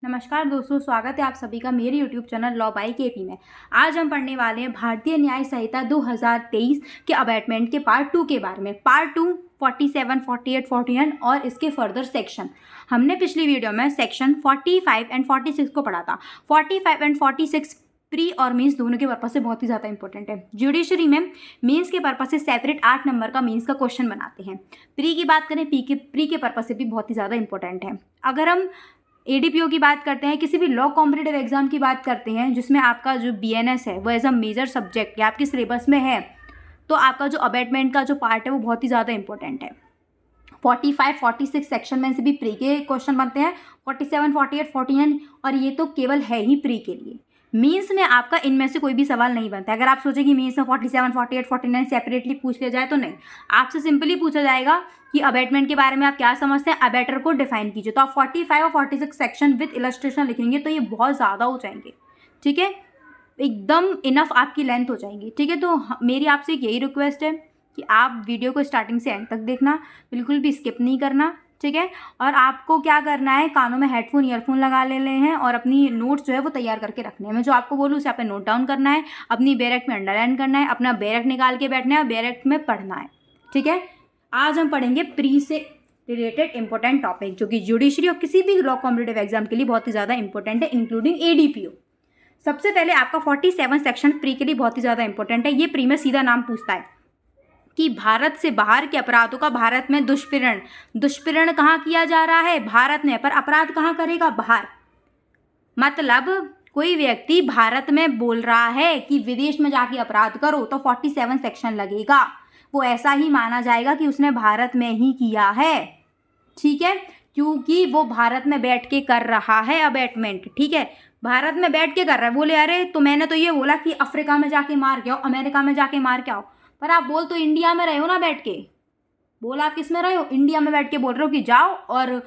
नमस्कार दोस्तों, स्वागत है आप सभी का मेरे YouTube channel law by KP में। आज हम पढ़ने वाले हैं भारतीय न्याय संहिता 2023 के अबैटमेंट के पार्ट 2 के बारे में। पार्ट 2 47, 48, 49 और इसके फर्दर सेक्शन। हमने पिछली वीडियो में सेक्शन 45 एंड 46 को पढ़ा था। 45 एंड 46 प्री और मीन्स दोनों के पर्पज से बहुत ही ज़्यादा इंपॉर्टेंट है। जुडिशरी में मीन्स के पर्पज से सेपरेट 8 नंबर का मीन्स का क्वेश्चन बनाते हैं। प्री की बात करें, प्री के पर्पज से भी बहुत ही ज़्यादा इंपॉर्टेंट है। अगर हम एडीपीओ की बात करते हैं, किसी भी लॉ कॉम्पिटिटिव एग्जाम की बात करते हैं जिसमें आपका जो बीएनएस है वो एज अ मेजर सब्जेक्ट या आपके सिलेबस में है, तो आपका जो अबैटमेंट का जो पार्ट है वो बहुत ही ज़्यादा इंपॉर्टेंट है। 45, 46 सेक्शन में से भी प्री के क्वेश्चन बनते हैं। 47, 48, 49 और ये तो केवल है ही प्री के लिए। मीन्स में आपका इनमें से कोई भी सवाल नहीं बनता है। अगर आप सोचें कि मीन्स में 47, 48, 49 सेपरेटली पूछ लिया जाए तो नहीं, आपसे सिंपली पूछा जाएगा कि अबैटमेंट के बारे में आप क्या समझते हैं, अबैटर को डिफाइन कीजिए। तो आप 45 और 46 सेक्शन विद इलस्ट्रेशन लिखेंगे तो ये बहुत ज़्यादा हो जाएंगे, ठीक है, एकदम इनफ आपकी लेंथ हो जाएंगी, ठीक है। तो मेरी आपसे यही रिक्वेस्ट है कि आप वीडियो को स्टार्टिंग से एंड तक देखना, बिल्कुल भी स्किप नहीं करना, ठीक है। और आपको क्या करना है, कानों में हेडफोन ईयरफोन लगा लेने हैं और अपनी नोट्स जो है वो तैयार करके रखने हैं। मैं जो आपको बोलूँ उसे आपने नोट डाउन करना है, अपनी बैरक में अंडरलाइन करना है, अपना बैरक निकाल के बैठना है, बैरक में पढ़ना है, ठीक है। आज हम पढ़ेंगे प्री से रिलेटेड इंपॉर्टेंट टॉपिक जो कि जुडिशरी और किसी भी लॉ कॉम्पिटिटिव एग्जाम के लिए बहुत ही ज़्यादा इंपॉर्टेंट है, इंक्लूडिंग एडीपीओ। सबसे पहले आपका 47 सेक्शन प्री के लिए बहुत ही ज़्यादा इंपॉर्टेंट है। ये प्री में सीधा नाम पूछता है कि भारत से बाहर के अपराधों का भारत में दुष्प्रेरण कहाँ किया जा रहा है, भारत में, पर अपराध कहाँ करेगा, बाहर। मतलब कोई व्यक्ति भारत में बोल रहा है कि विदेश में जाके अपराध करो तो 47 सेक्शन लगेगा। वो ऐसा ही माना जाएगा कि उसने भारत में ही किया है, ठीक है, क्योंकि वो भारत में बैठ के कर रहा है अबैटमेंट, ठीक है, भारत में बैठ के कर रहा है। बोले अरे तो मैंने तो ये बोला कि अफ्रीका में जाके मार के आओ, अमेरिका में जाके मार के आओ, पर आप बोल तो इंडिया में रहे हो ना बैठ के। बोला आप किस में रहे हो, इंडिया में बैठ के बोल रहे हो कि जाओ और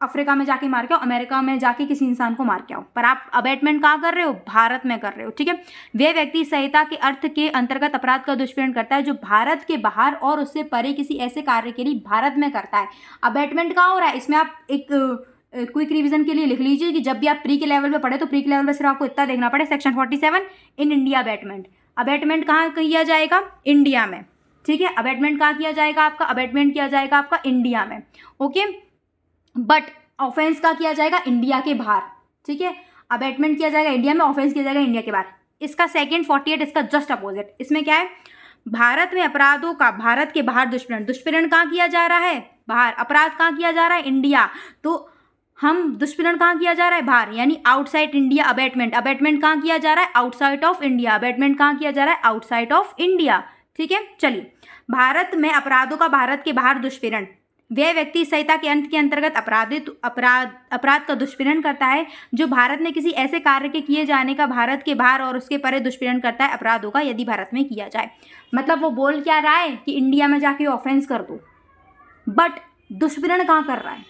अफ्रीका में जाके मार के आओ, अमेरिका में जाके किसी इंसान को मार के आओ, पर आप अबैटमेंट कहाँ कर रहे हो, भारत में कर रहे हो, ठीक है। वह व्यक्ति संहिता के अर्थ के अंतर्गत अपराध का दुष्प्रेरण करता है जो भारत के बाहर और उससे परे किसी ऐसे कार्य के लिए भारत में करता है। अबैटमेंट कहाँ हो रहा है, इसमें आप एक क्विक रिवीजन के लिए लिख लीजिए कि जब भी आप प्री के लेवल पे पढ़े तो प्री के लेवल पे सिर्फ आपको इतना देखना पड़े, section 47 in India abatement. Abatement कहाँ किया जाएगा, इंडिया में, ठीक है। अबैटमेंट कहाँ किया जाएगा आपका, अबैटमेंट किया जाएगा आपका इंडिया में, ओके। बट ऑफेंस का किया जाएगा इंडिया के बाहर, ठीक है। अबैटमेंट किया जाएगा इंडिया में, ऑफेंस किया जाएगा इंडिया के बाहर। इसका सेकंड 48 इसका जस्ट अपोजिट। इसमें क्या है, भारत में अपराधों का भारत के बाहर दुष्प्रेरण कहाँ किया जा रहा है, बाहर। अपराध कहाँ किया जा रहा है, इंडिया। तो हम दुष्प्रेरण कहाँ किया जा रहा है, बाहर, यानी आउटसाइड इंडिया अबैटमेंट। अबैटमेंट कहाँ किया जा रहा है, आउटसाइड ऑफ इंडिया। अबैटमेंट कहाँ किया जा रहा है, आउटसाइड ऑफ इंडिया, ठीक है। चलिए, भारत में अपराधों का भारत के बाहर दुष्प्रेरण, वह व्यक्ति संहिता के अंत के अंतर्गत अपराध का दुष्प्रेरण करता है जो भारत में किसी ऐसे कार्य के किए जाने का भारत के बाहर और उसके परे दुष्प्रेरण करता है अपराधों का यदि भारत में किया जाए। मतलब वो बोल क्या रहा है कि इंडिया में जाके ऑफेंस कर दो, बट दुष्प्रेरण कहाँ कर रहा है,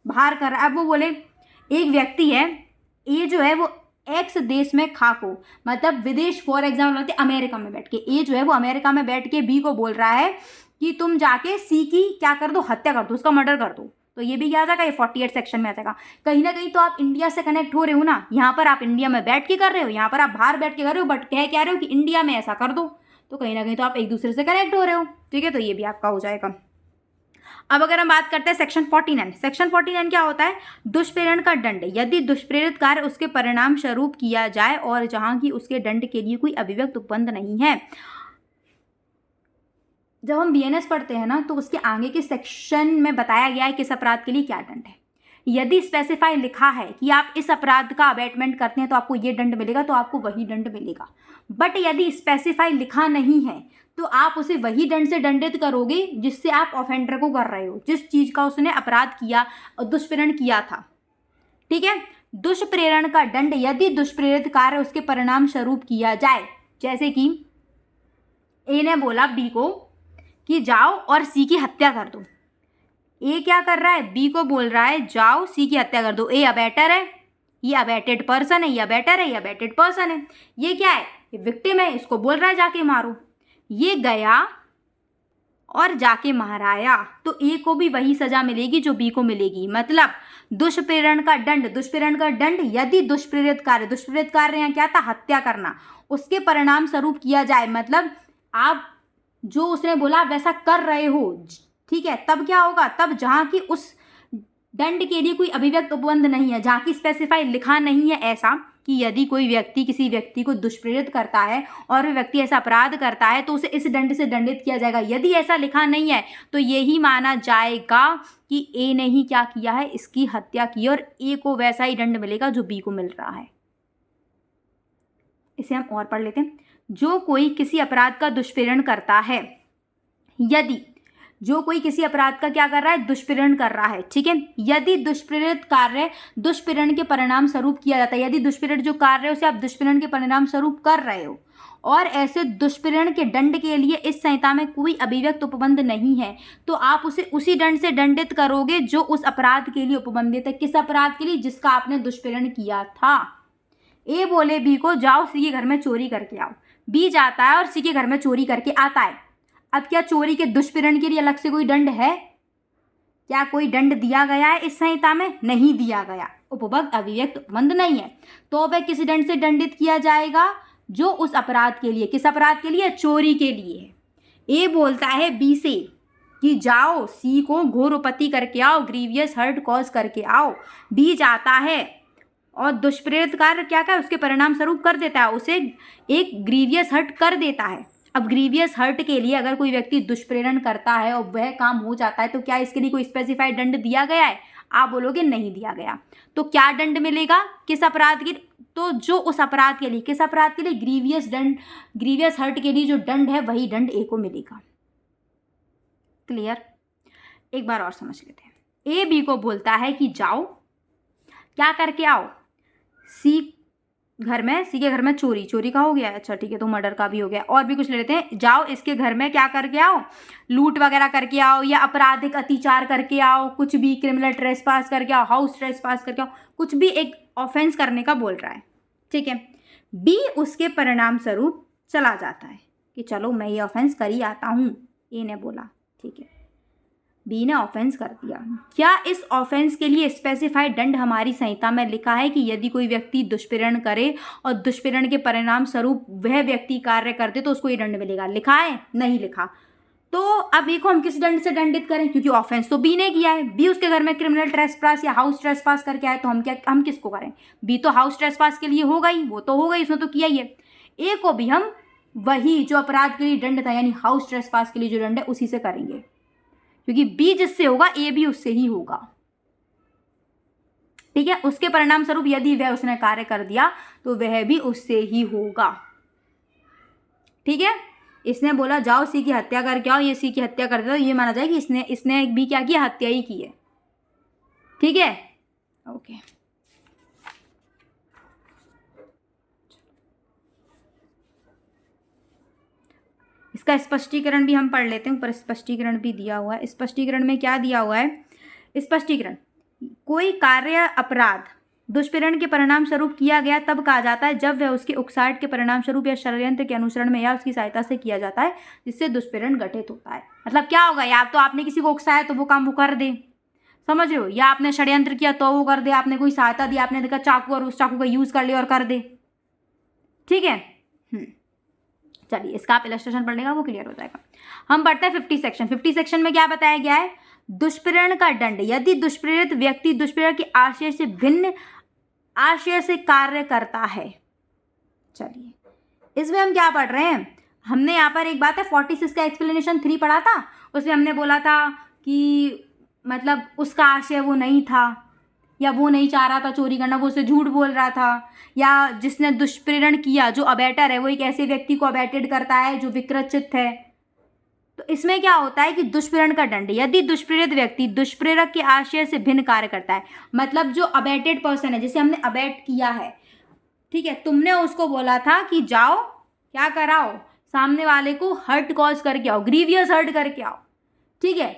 बाहर कर रहा है। अब वो बोले एक व्यक्ति है, ये जो है वो एक्स देश में खाको, मतलब विदेश, फॉर एग्जाम्पल अमेरिका में बैठ के, ये जो है वो अमेरिका में बैठ के बी को बोल रहा है कि तुम जाके सी की क्या कर दो, हत्या कर दो, उसका मर्डर कर दो। तो ये भी क्या आ जाएगा, ये 48 सेक्शन में आ जाएगा। कहीं ना कहीं तो आप इंडिया से कनेक्ट हो रहे हो ना, यहाँ पर आप इंडिया में बैठ के कर रहे हो, यहाँ पर आप बाहर बैठ के कर रहे हो, बट कह क्या रहे हो कि इंडिया में ऐसा कर दो, तो कहीं ना कहीं तो आप एक दूसरे से कनेक्ट हो रहे हो, ठीक है। तो ये भी आपका हो जाएगा। अब अगर हम बात करते हैं सेक्शन 49, सेक्शन 49 क्या होता है, दुष्प्रेरण का दंड। यदि दुष्प्रेरित कार्य उसके परिणाम स्वरूप किया जाए और जहां की उसके दंड के लिए कोई अभिव्यक्त उपबंध नहीं है। जब हम बीएनएस पढ़ते हैं ना तो उसके आगे के सेक्शन में बताया गया है किस अपराध के लिए क्या दंड है। यदि स्पेसिफाई लिखा है कि आप इस अपराध का अबैटमेंट करते हैं तो आपको ये दंड मिलेगा, तो आपको वही दंड मिलेगा। बट यदि स्पेसिफाई लिखा नहीं है तो आप उसे वही दंड से दंडित करोगे जिससे आप ऑफेंडर को कर रहे हो, जिस चीज का उसने अपराध किया और दुष्प्रेरण किया था, ठीक है। दुष्प्रेरण का दंड यदि दुष्प्रेरित कार्य उसके परिणाम स्वरूप किया जाए, जैसे कि ए ने बोला बी को कि जाओ और सी की हत्या कर दो। ए क्या कर रहा है, बी को बोल रहा है जाओ सी की हत्या कर दो। ए अबैटर है, ये अबैटेड पर्सन है, ये अबैटर है, ये अबैटेड पर्सन है। ये क्या है, ये विक्टिम है, इसको बोल रहा है जाके मारो। ये गया और जाके माराया, तो ए को भी वही सजा मिलेगी जो बी को मिलेगी। मतलब दुष्प्रेरण का दंड, दुष्प्रेरण का दंड यदि दुष्प्रेरित कार्य यहाँ क्या था, हत्या करना, उसके परिणाम स्वरूप किया जाए, मतलब आप जो उसने बोला वैसा कर रहे हो, ठीक है, तब क्या होगा, तब जहाँ की उस दंड के लिए कोई अभिव्यक्त उपबंध नहीं है, जहाँ की स्पेसिफाई लिखा नहीं है ऐसा कि यदि कोई व्यक्ति किसी व्यक्ति को दुष्प्रेरित करता है और वह व्यक्ति ऐसा अपराध करता है तो उसे इस दंड से दंडित किया जाएगा, यदि ऐसा लिखा नहीं है तो यही माना जाएगा कि ए ने ही क्या किया है, इसकी हत्या की, और ए को वैसा ही दंड मिलेगा जो बी को मिल रहा है। इसे हम और पढ़ लेते हैं। जो कोई किसी अपराध का दुष्प्रेरण करता है, यदि जो कोई किसी अपराध का क्या कर रहा है, दुष्प्रेरण कर रहा है, ठीक है, यदि दुष्प्रेरित कार्य दुष्प्रेरण के परिणाम स्वरूप किया जाता है, यदि दुष्प्रेरित जो कार्य है उसे आप दुष्प्रेरण के परिणाम स्वरूप कर रहे हो और ऐसे दुष्प्रेरण के दंड के लिए इस संहिता में कोई अभिव्यक्त उपबंध नहीं है, तो आप उसे उसी दंड से दंडित करोगे जो उस अपराध के लिए उपबंधित है। किस अपराध के लिए, जिसका आपने दुष्प्रेरण किया था। ए बोले बी को जाओ सी के घर में चोरी करके आओ, बी जाता है और सी के घर में चोरी करके आता है। अब क्या चोरी के दुष्प्रेरण के लिए अलग से कोई दंड है? क्या कोई दंड दिया गया है इस संहिता में? नहीं दिया गया, उपभोग अभिव्यक्त उपबंध नहीं है, तो वह किस दंड से दंडित किया जाएगा, जो उस अपराध के लिए, किस अपराध के लिए, चोरी के लिए है। ए बोलता है बी से कि जाओ सी को घोर उपति करके आओ, ग्रीवियस हर्ट कॉज करके आओ, बी जाता है और दुष्प्रेरित कार्य क्या क्या उसके परिणाम स्वरूप कर देता है, उसे एक ग्रीवियस हर्ट कर देता है। अब ग्रीवियस हर्ट के लिए अगर कोई व्यक्ति दुष्प्रेरण करता है और वह काम हो जाता है तो क्या इसके लिए कोई स्पेसिफाइड दंड दिया गया है? आप बोलोगे नहीं दिया गया। तो क्या दंड मिलेगा, किस अपराध की, तो जो उस अपराध के लिए, किस अपराध के लिए, ग्रीवियस दंड, ग्रीवियस हर्ट के लिए जो दंड है वही दंड ए को मिलेगा। क्लियर? एक बार और समझ लेते हैं। ए बी को बोलता है कि जाओ क्या करके आओ, सी के घर में चोरी का हो गया, अच्छा ठीक है, तो मर्डर का भी हो गया, और भी कुछ ले लेते हैं। जाओ इसके घर में क्या करके आओ, लूट वगैरह करके आओ या आपराधिक अत्याचार करके आओ, कुछ भी क्रिमिनल ट्रेसपास करके आओ, हाउस ट्रेसपास करके आओ, कुछ भी एक ऑफेंस करने का बोल रहा है, ठीक है। बी उसके परिणाम स्वरूप चला जाता है कि चलो मैं ये ऑफेंस कर ही आता हूँ, ए ने बोला, ठीक है, बी ने ऑफेंस कर दिया। क्या इस ऑफेंस के लिए स्पेसिफाइड दंड हमारी संहिता में लिखा है कि यदि कोई व्यक्ति दुष्प्रेरण करे और दुष्प्रेरण के परिणाम स्वरूप वह व्यक्ति कार्य करते तो उसको ये दंड मिलेगा? लिखा है? नहीं लिखा। तो अब एक हम किस दंड से दंडित करें, क्योंकि ऑफेंस तो बी ने किया है, बी उसके घर में क्रिमिनल ट्रेसपास या हाउस ट्रेसपास करके आए, तो हम किसको करें? बी तो हाउस ट्रेसपास के लिए होगा ही, वो तो होगा ही, उसने तो किया ही है। ए को भी हम वही जो अपराध के लिए दंड था यानी हाउस ट्रेसपास के लिए जो दंड है उसी से करेंगे, क्योंकि बी जिससे होगा ए भी उससे ही होगा, ठीक है। उसके परिणाम स्वरूप यदि वह उसने कार्य कर दिया तो वह भी उससे ही होगा, ठीक है। इसने बोला जाओ सी की हत्या करके आओ, ये सी की हत्या कर दिया, तो ये माना जाए कि इसने बी क्या किया, हत्या ही की है, ठीक है, ओके। इसका स्पष्टीकरण भी हम पढ़ लेते हैं, ऊपर स्पष्टीकरण भी दिया हुआ है। स्पष्टीकरण में क्या दिया हुआ है? स्पष्टीकरण, कोई कार्य अपराध दुष्प्रेरण के परिणाम स्वरूप किया गया तब कहा जाता है जब वह उसके उकसाहट के परिणाम स्वरूप या षड्यंत्र के अनुसरण में या उसकी सहायता से किया जाता है जिससे दुष्प्रेरण घटित होता है। मतलब क्या होगा, या तो आपने किसी को उकसाया तो वो काम वो कर दे, समझ रहे हो, या आपने षड्यंत्र किया तो वो कर दे, आपने कोई सहायता दी, आपने देखा चाकू और उस चाकू का यूज कर लिया और कर दे, ठीक है। चलिए इसका आप इलस्ट्रेशन पढ़ लेगा, वो क्लियर हो जाएगा। हम पढ़ते हैं 50 सेक्शन। 50 सेक्शन में क्या बताया गया है? दुष्प्रेरण का दंड, यदि दुष्प्रेरित व्यक्ति दुष्प्रेरण के आशय से भिन्न आशय से कार्य करता है। चलिए इसमें हम क्या पढ़ रहे हैं? हमने यहाँ पर एक बात है 46 का एक्सप्लेनेशन 3 पढ़ा था, उसमें हमने बोला था कि मतलब उसका आशय वो नहीं था, या वो नहीं चाह रहा था चोरी करना, वो उसे झूठ बोल रहा था, या जिसने दुष्प्रेरण किया जो अबैटर है वो एक ऐसे व्यक्ति को अबैटेड करता है जो विकृत है। तो इसमें क्या होता है कि दुष्प्रेरण का दंड, यदि दुष्प्रेरित व्यक्ति दुष्प्रेरक के आशय से भिन्न कार्य करता है, मतलब जो अबैटेड पर्सन है, जिसे हमने अबैट किया है, ठीक है, तुमने उसको बोला था कि जाओ क्या कराओ, सामने वाले को हर्ट कॉज करके आओ, ग्रीवियस हर्ट करके आओ, ठीक है,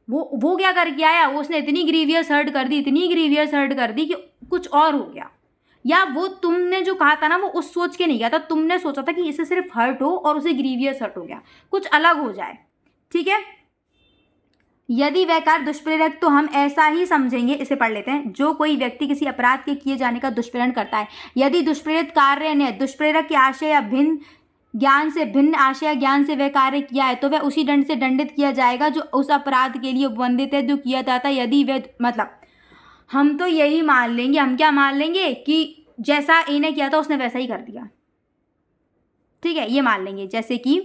वो क्या करके आया, वो उसने इतनी ग्रीवियस हर्ट कर दी, इतनी ग्रीवियस हर्ट कर दी कि कुछ और हो गया, या वो तुमने जो कहा था ना वो उस सोच के नहीं गया था, तुमने सोचा था कि इसे सिर्फ हर्ट हो और उसे ग्रीवियस हर्ट हो गया, कुछ अलग हो जाए, ठीक है। यदि वह कार्य दुष्प्रेरक, तो हम ऐसा ही समझेंगे, इसे पढ़ लेते हैं। जो कोई व्यक्ति किसी अपराध के किए जाने का दुष्प्रेरण करता है, यदि दुष्प्रेरित कार्य ने दुष्प्रेरक के आशय या भिन्न ज्ञान से, भिन्न आशय ज्ञान से वह कार्य किया है, तो वह उसी दंड से दंडित किया जाएगा जो उस अपराध के लिए उपबंधित है जो किया जाता है। यदि वह, मतलब हम तो यही मान लेंगे, हम क्या मान लेंगे कि जैसा ए ने किया था उसने वैसा ही कर दिया, ठीक है, ये मान लेंगे। जैसे कि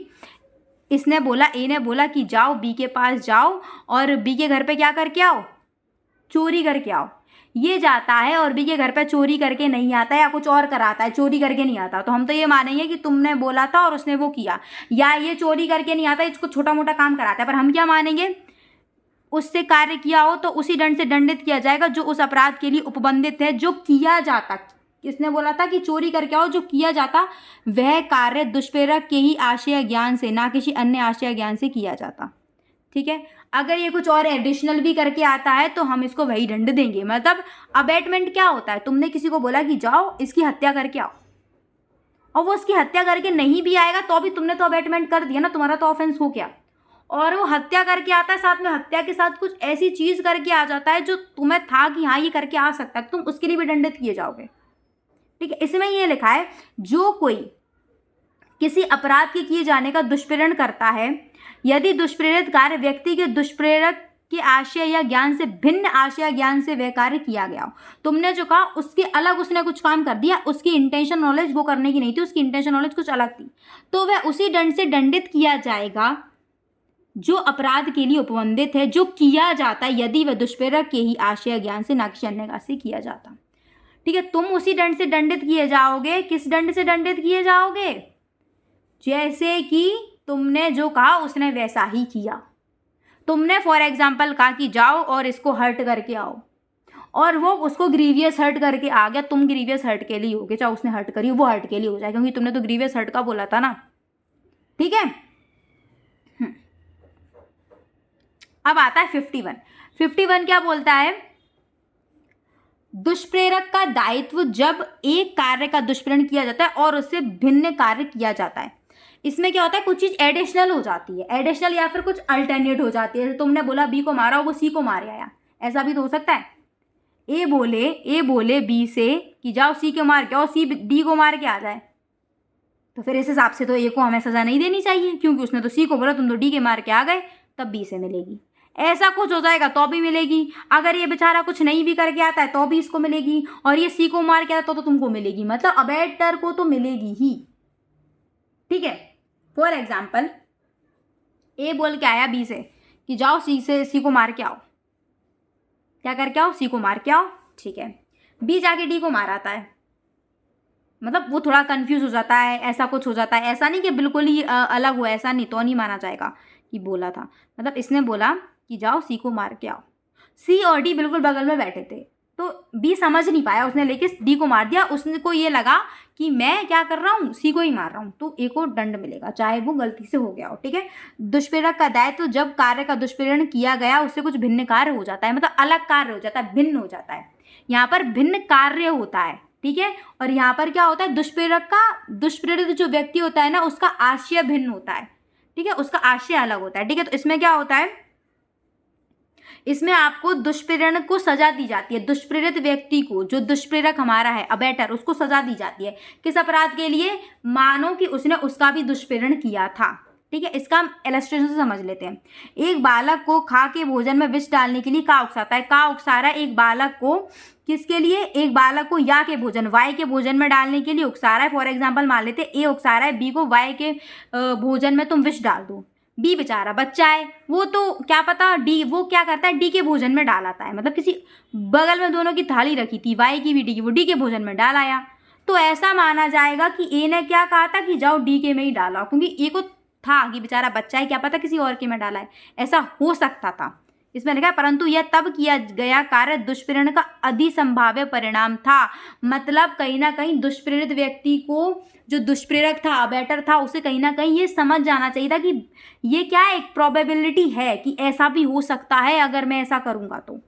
इसने बोला, ए ने बोला कि जाओ बी के पास जाओ और बी के घर पे क्या करके आओ, चोरी करके आओ। ये जाता है और बी के घर पे चोरी करके नहीं आता है या कुछ और कराता है, चोरी करके नहीं आता, तो हम तो ये मानेंगे कि तुमने बोला था और उसने वो किया। या ये चोरी करके नहीं आता, इसको छोटा मोटा काम कराता है, पर हम क्या मानेंगे, उससे कार्य किया हो तो उसी दंड से दंडित किया जाएगा जो उस अपराध के लिए उपबंधित है जो किया जाता। किसने बोला था कि चोरी करके आओ, जो किया जाता वह कार्य दुष्प्रेरक के ही आशय ज्ञान से, ना किसी अन्य आशय ज्ञान से किया जाता, ठीक है। अगर ये कुछ और एडिशनल भी करके आता है तो हम इसको वही दंड देंगे। मतलब अबेटमेंट क्या होता है, तुमने किसी को बोला कि जाओ इसकी हत्या करके आओ, और वो उसकी हत्या करके नहीं भी आएगा तो भी तुमने तो अबेटमेंट कर दिया ना, तुम्हारा तो ऑफेंस हो गया। और वो हत्या करके आता है, साथ में हत्या के साथ कुछ ऐसी चीज करके आ जाता है जो तुम्हें था कि हाँ ये करके आ सकता है, तुम उसके लिए भी दंडित किए जाओगे, ठीक है। इसमें ये लिखा है, जो कोई किसी अपराध के किए जाने का दुष्प्रेरण करता है, यदि दुष्प्रेरित कार्य व्यक्ति के दुष्प्रेरक के आशय या ज्ञान से भिन्न आशय ज्ञान से वह कार्य किया गया हो। तुमने जो कहा उसके अलग उसने कुछ काम कर दिया, उसकी इंटेंशन नॉलेज वो करने की नहीं थी, उसकी इंटेंशन नॉलेज कुछ अलग थी, तो वह उसी दंड से दंडित किया जाएगा जो अपराध के लिए उपबंधित है जो किया जाता है, यदि वह दुष्प्रेरक के ही आशय ज्ञान से, ना कि अन्य से किया जाता, ठीक है। तुम उसी दंड से दंडित किए जाओगे। किस दंड से दंडित किए जाओगे, जैसे कि तुमने जो कहा उसने वैसा ही किया। तुमने फॉर एग्जाम्पल कहा कि जाओ और इसको हर्ट करके आओ, और वो उसको ग्रीवियस हर्ट करके आ गया, तुम ग्रीवियस हर्ट के लिए होगे, चाहे उसने हर्ट करी वो हर्ट के लिए हो जाए, क्योंकि तुमने तो ग्रीवियस हर्ट का बोला था ना, ठीक है। अब आता है 51 क्या बोलता है, दुष्प्रेरक का दायित्व जब एक कार्य का दुष्प्रेरण किया जाता है और उससे भिन्न कार्य किया जाता है। इसमें क्या होता है, कुछ चीज एडिशनल हो जाती है, एडिशनल या फिर कुछ अल्टरनेट हो जाती है। जैसे तुमने बोला बी को मारा, वो सी को मारे आया, ऐसा भी तो हो सकता है। ए बोले बी से कि जाओ सी को मार के आओ, सी डी को मार के आ जाए, तो फिर इस हिसाब से तो ए को हमें सजा नहीं देनी चाहिए, क्योंकि उसने तो सी को बोला, तुम तो डी के मार के आ गए, तब बी से मिलेगी। ऐसा कुछ हो जाएगा तो भी मिलेगी। अगर ये बेचारा कुछ नहीं भी करके आता है तो भी इसको मिलेगी, और ये सी को मार के आता तो तुमको मिलेगी, मतलब अबेटर को तो मिलेगी ही, ठीक है। फॉर एग्जाम्पल ए बोल के आया बी से कि जाओ सी को मार के आओ, क्या करके आओ, सी को मार के आओ, ठीक है। बी जाके डी को मार आता है, मतलब वो थोड़ा कंफ्यूज हो जाता है, ऐसा कुछ हो जाता है। ऐसा नहीं कि बिल्कुल ही अलग हुआ, ऐसा नहीं, तो नहीं माना जाएगा कि बोला था। मतलब इसने बोला कि जाओ सी को मार के आओ, सी और डी बिल्कुल बगल में बैठे थे, तो बी समझ नहीं पाया, उसने लेके डी को मार दिया। उसने को ये लगा कि मैं क्या कर रहा हूँ, सी को ही मार रहा हूँ, तो ए को दंड मिलेगा, चाहे वो गलती से हो गया हो, ठीक है। दुष्प्रेरक का दायित्व जब कार्य का दुष्प्रेरण किया गया उससे कुछ भिन्न कार्य हो जाता है, मतलब अलग कार्य हो जाता है, भिन्न हो जाता है। यहाँ पर भिन्न कार्य होता है, ठीक है। और यहाँ पर क्या होता है, दुष्प्रेरित जो व्यक्ति होता है ना, उसका आशय भिन्न होता है, ठीक है, उसका आशय अलग होता है, ठीक है। तो इसमें क्या होता है, इसमें आपको दुष्प्रेरण को सजा दी जाती है। दुष्प्रेरित व्यक्ति को, जो दुष्प्रेरक हमारा है अबेटर, उसको सजा दी जाती है। किस अपराध के लिए, मानो कि उसने उसका भी दुष्प्रेरण किया था, ठीक है। इसका हम इलस्ट्रेशन से समझ लेते हैं। एक बालक को खा के भोजन में विष डालने के लिए का उकसाता है, का उकसा रहा है एक बालक को, किसके लिए, एक बालक को या के भोजन, वाई के भोजन में डालने के लिए उकसा रहा है। फॉर एग्जाम्पल मान लेते ए उकसा रहा है बी को, वाई के भोजन में तुम विष डाल दो। बी बेचारा बच्चा है, वो तो क्या पता, डी वो क्या करता है, डी के भोजन में डाल आता है, मतलब किसी बगल में दोनों की थाली रखी थी, वाई की भी डी की, वो डी के भोजन में डाल आया, तो ऐसा माना जाएगा कि ए ने क्या कहा था कि जाओ डी के में ही डाला, क्योंकि ए को था कि बेचारा बच्चा है, क्या पता किसी और के में डाला है, ऐसा हो सकता था। इसमें लिखा है परंतु यह तब किया गया कार्य दुष्प्रेरण का अधिसंभाव्य परिणाम था। मतलब कहीं ना कहीं दुष्प्रेरित व्यक्ति को, जो दुष्प्रेरक था, अबेटर था, उसे कहीं ना कहीं ये समझ जाना चाहिए था कि ये क्या है, एक प्रोबेबिलिटी है कि ऐसा भी हो सकता है अगर मैं ऐसा करूंगा तो।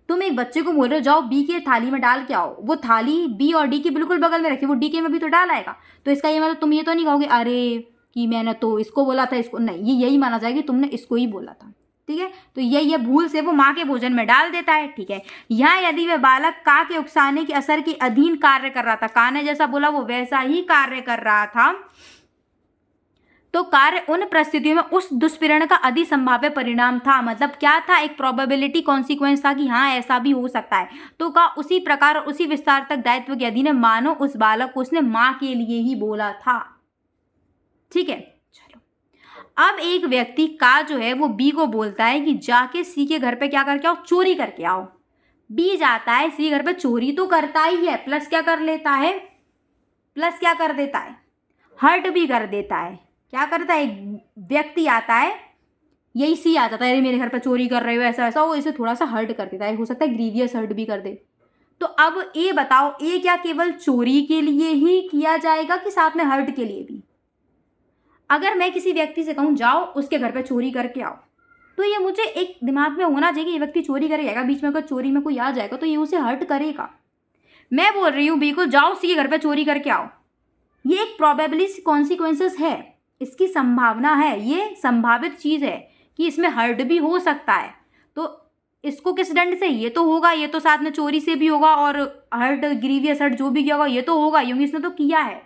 तुम एक बच्चे को बोल रहे हो जाओ बी के थाली में डाल के आओ, वो थाली बी और डी के बिल्कुल बगल में रखी, वो डी के में भी तो डाल आएगा, तो इसका ये मतलब तुम ये तो नहीं कहोगे अरे कि मैंने तो इसको बोला था, इसको नहीं, ये यही माना जाएगा कि तुमने इसको ही बोला था, ठीक है, तो ये भूल से वो माँ के भोजन में डाल देता है। ठीक है, यहाँ यदि वह बालक का के उकसाने के असर के अधीन कार्य कर रहा था, का ने जैसा बोला वो वैसा ही कार्य कर रहा था, तो कार्य उन परिस्थितियों में उस दुष्प्रेरण का अधि संभाव्य परिणाम था। मतलब क्या था, एक प्रोबेबिलिटी कॉन्सिक्वेंस था कि हाँ ऐसा भी हो सकता है। तो का उसी प्रकार उसी विस्तार तक दायित्व के अधीन मानो उस बालक को उसने माँ के लिए ही बोला था। ठीक है, चलो अब एक व्यक्ति का जो है वो बी को बोलता है कि जाके सी के घर पे क्या करके आओ, चोरी करके आओ। बी जाता है सी घर पे, चोरी तो करता ही है, प्लस क्या कर लेता है, प्लस क्या कर देता है, हर्ट भी कर देता है। क्या करता है, एक व्यक्ति आता है, यही सी आ जाता है, अरे मेरे घर पर चोरी कर रहे हो ऐसा ऐसा, वो इसे थोड़ा सा हर्ट कर देता है, हो सकता है ग्रीवियस हर्ट भी कर दे। तो अब ए बताओ, ए क्या केवल चोरी के लिए ही किया जाएगा कि साथ में हर्ट के लिए भी? अगर मैं किसी व्यक्ति से कहूँ जाओ उसके घर पर चोरी करके आओ, तो ये मुझे एक दिमाग में होना चाहिए कि ये व्यक्ति चोरी करेगा, बीच में अगर चोरी में कोई आ जाएगा तो ये उसे हर्ट करेगा। मैं बोल रही हूँ बी को जाओ सी के घर पर चोरी करके आओ, ये एक प्रोबेबली कॉन्सिक्वेंसेस है, इसकी संभावना है, ये संभावित चीज़ है कि इसमें हर्ट भी हो सकता है। तो इसको किस दंड से, ये तो होगा, ये तो साथ में चोरी से भी होगा, और हर्ट ग्रीवियस हर्ट जो भी किया होगा ये तो होगा क्योंकि इसने तो किया है,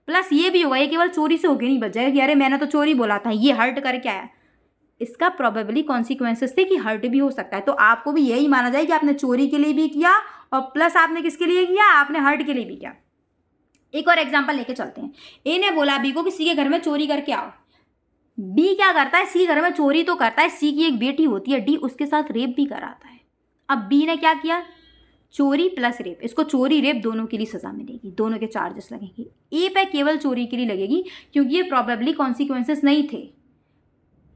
प्लस ये भी होगा, ये केवल चोरी से होके नहीं बच जाएगा कि अरे मैंने तो चोरी बोला था, ये हर्ट करके आया। इसका प्रोबेबली कॉन्सिक्वेंसेस थे कि हर्ट भी हो सकता है। तो आपको भी यही माना जाए कि आपने चोरी के लिए भी किया और प्लस आपने किसके लिए किया, आपने हर्ट के लिए भी किया। एक और एग्जांपल लेके चलते हैं। ए ने बोला बी को कि सी के घर में चोरी करके आओ। बी क्या करता है, सी घर में चोरी तो करता है, सी की एक बेटी होती है डी, उसके साथ रेप भी कराता है। अब बी ने क्या किया, चोरी प्लस रेप, इसको चोरी रेप दोनों के लिए सजा मिलेगी, दोनों के चार्जेस लगेंगे। ए पे केवल चोरी के लिए लगेगी क्योंकि ये प्रोबेबली कॉन्सिक्वेंसेस नहीं थे,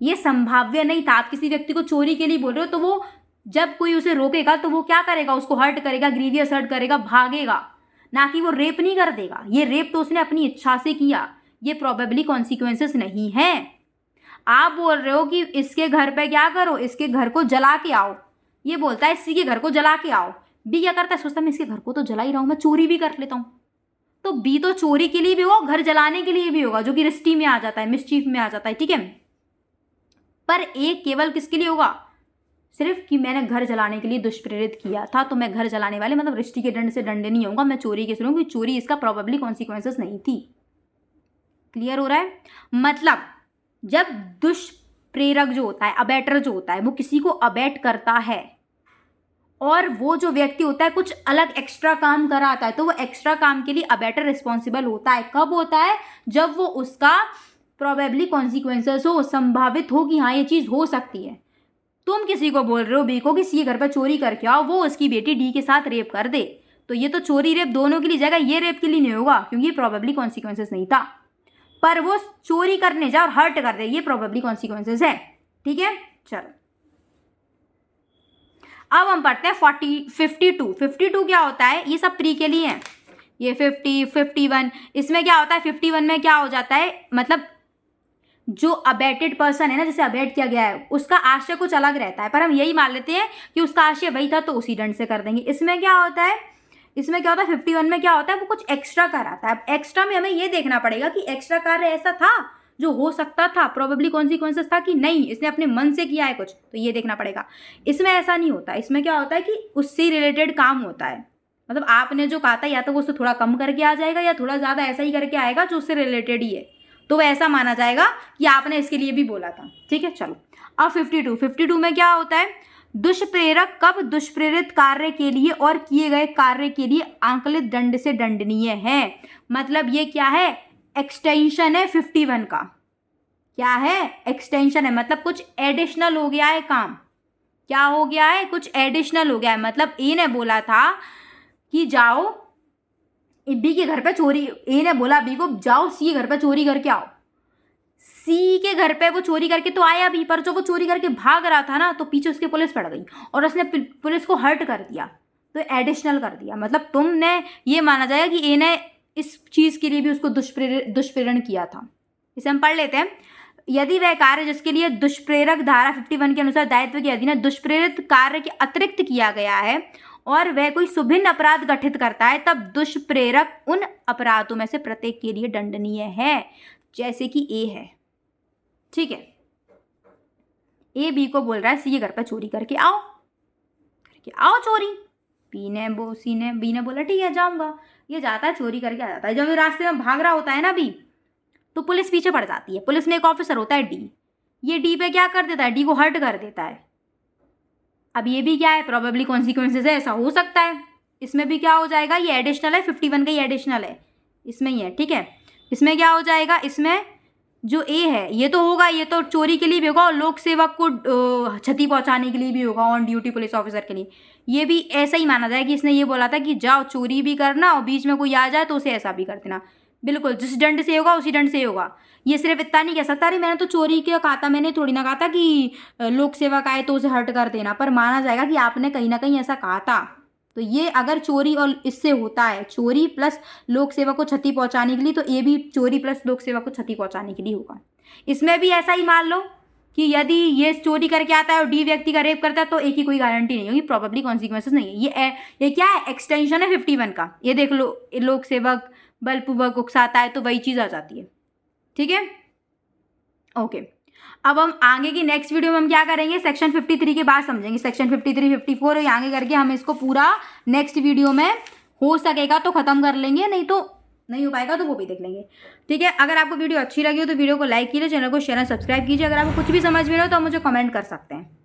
ये संभाव्य नहीं था। आप किसी व्यक्ति को चोरी के लिए बोल रहे हो तो वो जब कोई उसे रोकेगा तो वो क्या करेगा, उसको हर्ट करेगा, ग्रीवियस हर्ट करेगा, भागेगा, ना कि वो रेप नहीं कर देगा। ये रेप तो उसने अपनी इच्छा से किया, ये प्रोबेबली कॉन्सिक्वेंसेस नहीं है। आप बोल रहे हो कि इसके घर पे क्या करो, इसके घर को जला के आओ, ये बोलता है इसी के घर को जला के आओ। बी क्या करता है, सोचता है मैं इसके घर को तो जला ही रहा हूं, मैं चोरी भी कर लेता हूं। तो बी तो चोरी के लिए भी होगा, घर जलाने के लिए भी होगा, जो कि रिस्टी में आ जाता है, मिसचीफ में आ जाता है। ठीक है, पर एक केवल किसके लिए होगा, सिर्फ कि मैंने घर जलाने के लिए दुष्प्रेरित किया था, तो मैं घर जलाने वाले मतलब रिश्ती के दंड से दंड नहीं होगा, मैं चोरी के सुनूंगी, चोरी इसका प्रोबेबली कॉन्सिक्वेंसेस नहीं थी। क्लियर हो रहा है? मतलब जब दुष्प्रेरक जो होता है, अबेटर जो होता है, वो किसी को अबेट करता है और वो जो व्यक्ति होता है कुछ अलग एक्स्ट्रा काम कराता है, तो वो एक्स्ट्रा काम के लिए अबेटर रिस्पॉन्सिबल होता है। कब होता है, जब वो उसका प्रोबेबली कॉन्सिक्वेंसेस हो, संभावित हो कि हाँ ये चीज़ हो सकती है। तुम किसी को बोल रहे हो बी को कि सी घर पर चोरी करके आओ, वो उसकी बेटी डी के साथ रेप कर दे, तो ये तो चोरी रेप दोनों के लिए जाएगा, ये रेप के लिए नहीं होगा क्योंकि ये प्रोबेबली कॉन्सिक्वेंसेस नहीं था। पर वो चोरी करने जाए और हर्ट कर दे, ये प्रोबेबली कॉन्सिक्वेंसेस है। ठीक है, चलो अब हम पढ़ते हैं 52। 52 क्या होता है, ये सब प्री के लिए है, ये 50, 51, इसमें क्या होता है, 51 में क्या हो जाता है, मतलब जो अबेटेड पर्सन है ना, जिसे अबेट किया गया है, उसका आशय कुछ अलग रहता है, पर हम यही मान लेते हैं कि उसका आशय वही था तो उसी दंड से कर देंगे। इसमें क्या होता है, 51 में क्या होता है, वो कुछ एक्स्ट्रा कराता है। अब एक्स्ट्रा में हमें ये देखना पड़ेगा कि एक्स्ट्रा कार्य ऐसा था जो हो सकता था, प्रोबेबली कॉन्सिक्वेंसेस था कि नहीं, इसने अपने मन से किया है कुछ, तो ये देखना पड़ेगा। इसमें ऐसा नहीं होता, इसमें क्या होता है कि उससे रिलेटेड काम होता है, मतलब आपने जो कहा था या तो वो उससे थोड़ा कम करके आ जाएगा या थोड़ा ज़्यादा ऐसा ही करके आएगा जो उससे रिलेटेड ही है, तो वो ऐसा माना जाएगा कि आपने इसके लिए भी बोला था। ठीक है, चलो अब 52 में क्या होता है, दुष्प्रेरक कब दुष्प्रेरित कार्य के लिए और किए गए कार्य के लिए आंकलित दंड से दंडनीय है। मतलब ये क्या है, एक्सटेंशन है 51 का, क्या है, एक्सटेंशन है, मतलब कुछ एडिशनल हो गया है काम। क्या हो गया है, कुछ एडिशनल हो गया है। मतलब ए ने बोला था कि जाओ बी के घर पे चोरी, ए ने बोला बी को जाओ सी के घर पे चोरी करके आओ, सी के घर पे वो चोरी करके तो आया भी, पर जो वो चोरी करके भाग रहा था ना, तो पीछे उसकी पुलिस पड़ गई और उसने पुलिस को हर्ट कर दिया, तो एडिशनल कर दिया। मतलब तुमने ये माना जाएगा कि ए ने इस चीज़ के लिए भी उसको दुष्प्रेरण किया था। इसे हम पढ़ लेते हैं। यदि वह कार्य जिसके लिए दुष्प्रेरक धारा 51 के अनुसार दायित्व के अधीन दुष्प्रेरित कार्य के अतिरिक्त किया गया है और वह कोई सुभिन्न अपराध गठित करता है, तब दुष्प्रेरक उन अपराधों में से प्रत्येक के लिए दंडनीय है, जैसे कि ए है। ठीक है, ए बी को बोल रहा है सी के घर पर चोरी करके आओ चोरी। बी ने बोला ठीक है जाऊंगा। ये जाता है चोरी करके आ जाता है। जब ये रास्ते में भाग रहा होता है ना बी, तो पुलिस पीछे पड़ जाती है। पुलिस में एक ऑफिसर होता है डी, ये डी पे क्या कर देता है, डी को हर्ट कर देता है। अब ये भी क्या है, प्रोबेबली कॉन्सिक्वेंसेज है, ऐसा हो सकता है। इसमें भी क्या हो जाएगा, ये एडिशनल है, 51 का ही एडिशनल है, इसमें ही है, ठीक है। इसमें क्या हो जाएगा, इसमें जो ए है ये तो होगा, ये तो चोरी के लिए भी होगा और लोक सेवक को क्षति पहुंचाने के लिए भी होगा, ऑन ड्यूटी पुलिस ऑफिसर के लिए। ये भी ऐसा ही माना जाए कि इसने ये बोला था कि जाओ चोरी भी करना और बीच में कोई आ जाए तो उसे ऐसा भी कर देना। बिल्कुल जिस दंड से होगा उसी दंड से होगा। ये सिर्फ इतना नहीं कह सकता अरे मैंने तो चोरी किया कहा था, मैंने थोड़ी ना कहा था कि लोक सेवक आए तो उसे हर्ट कर देना, पर माना जाएगा कि आपने कहीं ना कहीं ऐसा कहा था। तो ये अगर चोरी और इससे होता है, चोरी प्लस लोक सेवा को क्षति पहुंचाने के लिए, तो ये भी चोरी प्लस लोक सेवा को क्षति पहुंचाने के लिए होगा। इसमें भी ऐसा ही मान लो कि यदि ये चोरी करके आता है और डी व्यक्ति का रेप करता है तो एक ही कोई गारंटी नहीं होगी, प्रॉबेबली कॉन्सिक्वेंसेस नहीं है। ये क्या है, एक्सटेंशन है 51 का। ये देख लो, लोक सेवक बलपूर्वक उकसाता है तो वही चीज़ आ जाती है, ठीक है। ओके, अब हम आगे की नेक्स्ट वीडियो में हम क्या करेंगे, सेक्शन 53 के बाद समझेंगे। सेक्शन 53, 54 और आगे करके हम इसको पूरा नेक्स्ट वीडियो में हो सकेगा तो ख़त्म कर लेंगे, नहीं तो नहीं हो पाएगा तो वो भी देख लेंगे, ठीक है। अगर आपको वीडियो अच्छी लगी हो तो वीडियो को लाइक कीजिए, चैनल को शेयर और सब्सक्राइब कीजिए। अगर आपको कुछ भी समझ में ना हो तो मुझे कमेंट कर सकते हैं।